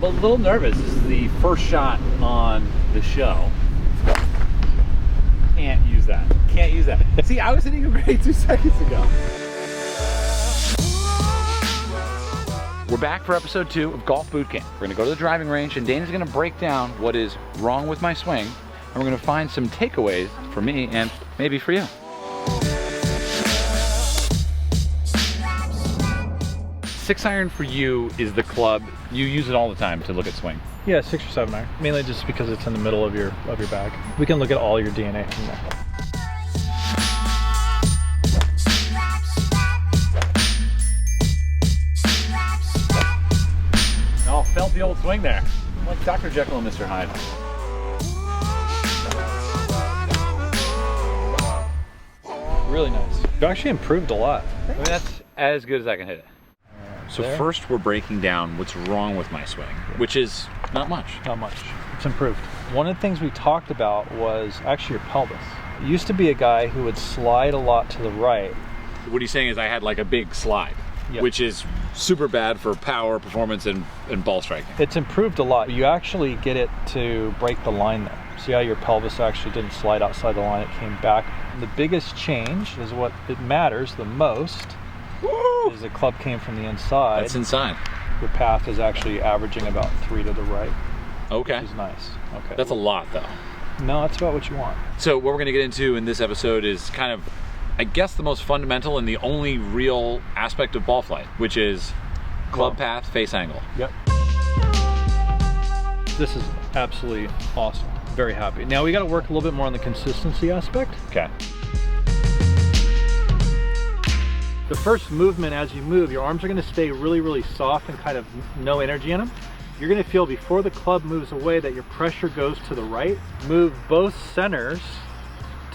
I'm a little nervous. This is the first shot on the show. Can't use that. Can't use that. See, I was hitting a great 2 seconds ago. We're back for episode 2 of Golf Bootcamp. We're gonna go to the driving range and Dana's gonna break down what is wrong with my swing, and we're gonna find some takeaways for me and maybe for you. 6-iron for you is the club. You use it all the time to look at swing. Yeah, 6 or 7 iron. Mainly just because it's in the middle of your bag. We can look at all your DNA from there. Oh, felt the old swing there. Like Dr. Jekyll and Mr. Hyde. Really nice. You actually improved a lot. I mean, that's as good as I can hit it. So There. first we're breaking down what's wrong with my swing, which is not much. Not much. It's improved. One of the things we talked about was actually your pelvis. You used to be a guy who would slide a lot to the right. What he's saying is I had like a big slide, Yep. which is super bad for power, performance, and ball striking. It's improved a lot. You actually get it to break the line there. See how your pelvis actually didn't slide outside the line, it came back. The biggest change is what it matters the most. Woo! Is the club came from the inside. That's inside. Your path is actually averaging about 3 to the right, Okay. which is nice. Okay. That's a lot though. No, that's about what you want. So what we're gonna get into in this episode is kind of, I guess, the most fundamental and the only real aspect of ball flight, which is club path, face angle. Yep. This is absolutely awesome. Very happy. Now we got to work a little bit more on the consistency aspect. Okay. The first movement as you move, your arms are going to stay really, really soft and kind of no energy in them. You're going to feel before the club moves away that your pressure goes to the right. Move both centers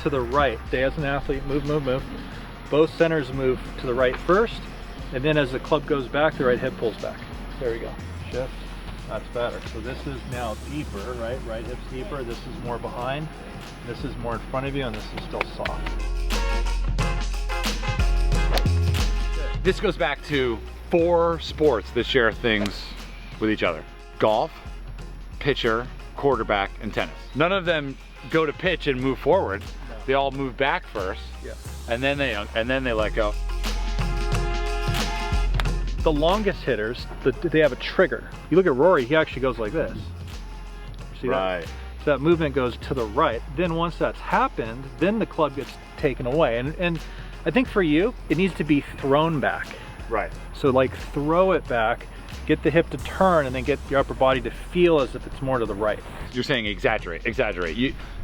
to the right. Stay as an athlete, move, move, move. Both centers move to the right first, and then as the club goes back, the right hip pulls back. There we go. Shift. That's better. So this is now deeper, right? Right hip's deeper. This is more behind. This is more in front of you, and this is still soft. This goes back to 4 sports that share things with each other: golf, pitcher, quarterback, and tennis. None of them go to pitch and move forward. No. They all move back first, Yeah. and then they let go. The longest hitters, they have a trigger. You look at Rory, he actually goes like this. See Right. that? So that movement goes to the right. Then once that's happened, then the club gets taken away. And I think for you, it needs to be thrown back. Right. So like throw it back, get the hip to turn, and then get your upper body to feel as if it's more to the right. You're saying exaggerate.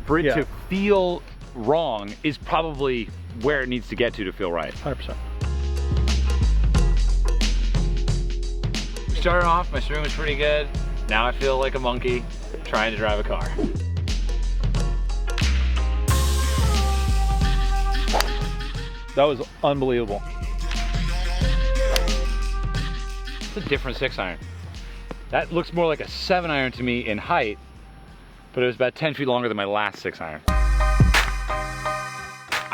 For it Yeah. to feel wrong is probably where it needs to get to feel right. 100%. Started off, my swing was pretty good. Now I feel like a monkey trying to drive a car. That was unbelievable. It's a different 6-iron. That looks more like a 7-iron to me in height, but it was about 10 feet longer than my last 6-iron.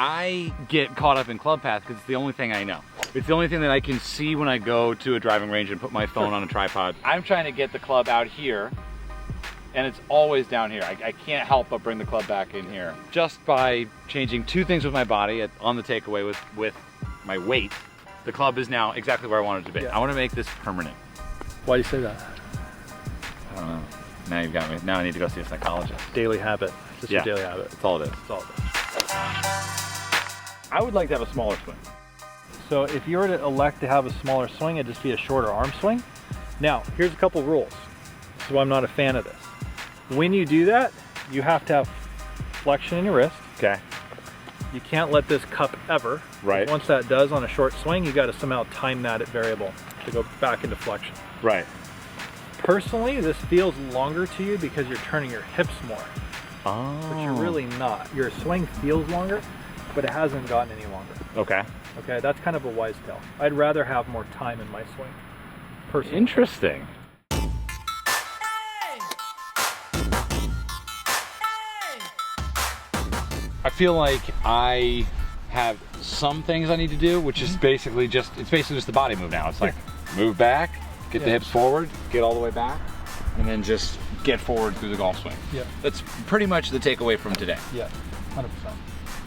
I get caught up in club path because it's the only thing I know. It's the only thing that I can see when I go to a driving range and put my phone on a tripod. I'm trying to get the club out here, and it's always down here. I can't help but bring the club back in here. Just by changing 2 things with my body on the takeaway with my weight, the club is now exactly where I want it to be. Yeah. I want to make this permanent. Why do you say that? I don't know. Now you've got me. Now I need to go see a psychologist. Daily habit. Just Yeah. your daily habit. That's all it is. That's all it is. I would like to have a smaller swing. So if you were to elect to have a smaller swing, it'd just be a shorter arm swing. Now, here's a couple rules. This is why I'm not a fan of this. When you do that, you have to have flexion in your wrist. Okay. You can't let this cup ever. Right. Once that does on a short swing, you got to somehow time that at variable to go back into flexion. Right. Personally, this feels longer to you because you're turning your hips more, Oh. but you're really not. Your swing feels longer, but it hasn't gotten any longer. Okay. Okay, that's kind of a wise tale. I'd rather have more time in my swing, personally. Interesting. I feel like I have some things I need to do, which is basically just, it's basically just the body move now. It's like move back, get the hips forward, get all the way back. and then just get forward through the golf swing. Yeah. That's pretty much the takeaway from today. Yeah, 100%.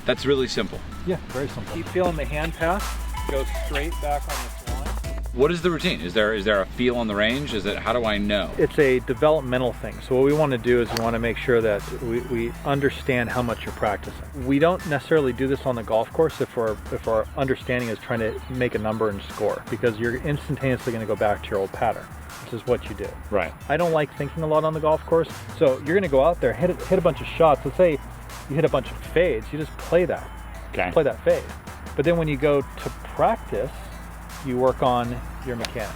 That's really simple. Yeah, very simple. Keep feeling the hand pass, go straight back on this line. What is the routine? Is there a feel on the range? How do I know? It's a developmental thing. So what we want to do is we want to make sure that we understand how much you're practicing. We don't necessarily do this on the golf course if our understanding is trying to make a number and score, because you're instantaneously going to go back to your old pattern, which is what you do. Right. I don't like thinking a lot on the golf course. So you're going to go out there, hit a bunch of shots. Let's say you hit a bunch of fades. You just play that. Okay. Play that fade. But then when you go to practice, you work on your mechanics.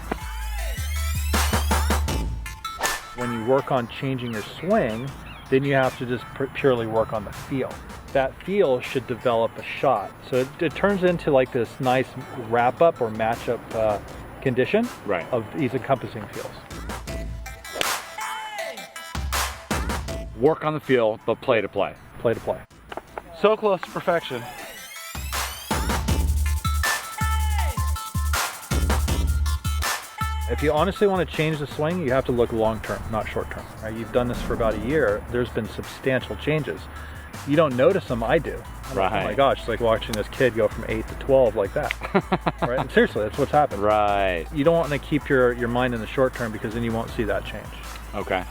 When you work on changing your swing, then you have to just purely work on the feel. That feel should develop a shot. So it turns into like this nice wrap-up or match-up condition of these encompassing feels. Work on the feel, but play to play. Play to play. So close to perfection. If you honestly want to change the swing, you have to look long-term, not short-term. Right? You've done this for about a year. There's been substantial changes. You don't notice them, I do. Right. Oh my gosh, it's like watching this kid go from 8 to 12 like that. Right? And seriously, that's what's happened. Right. You don't want to keep your mind in the short term, because then you won't see that change. Okay.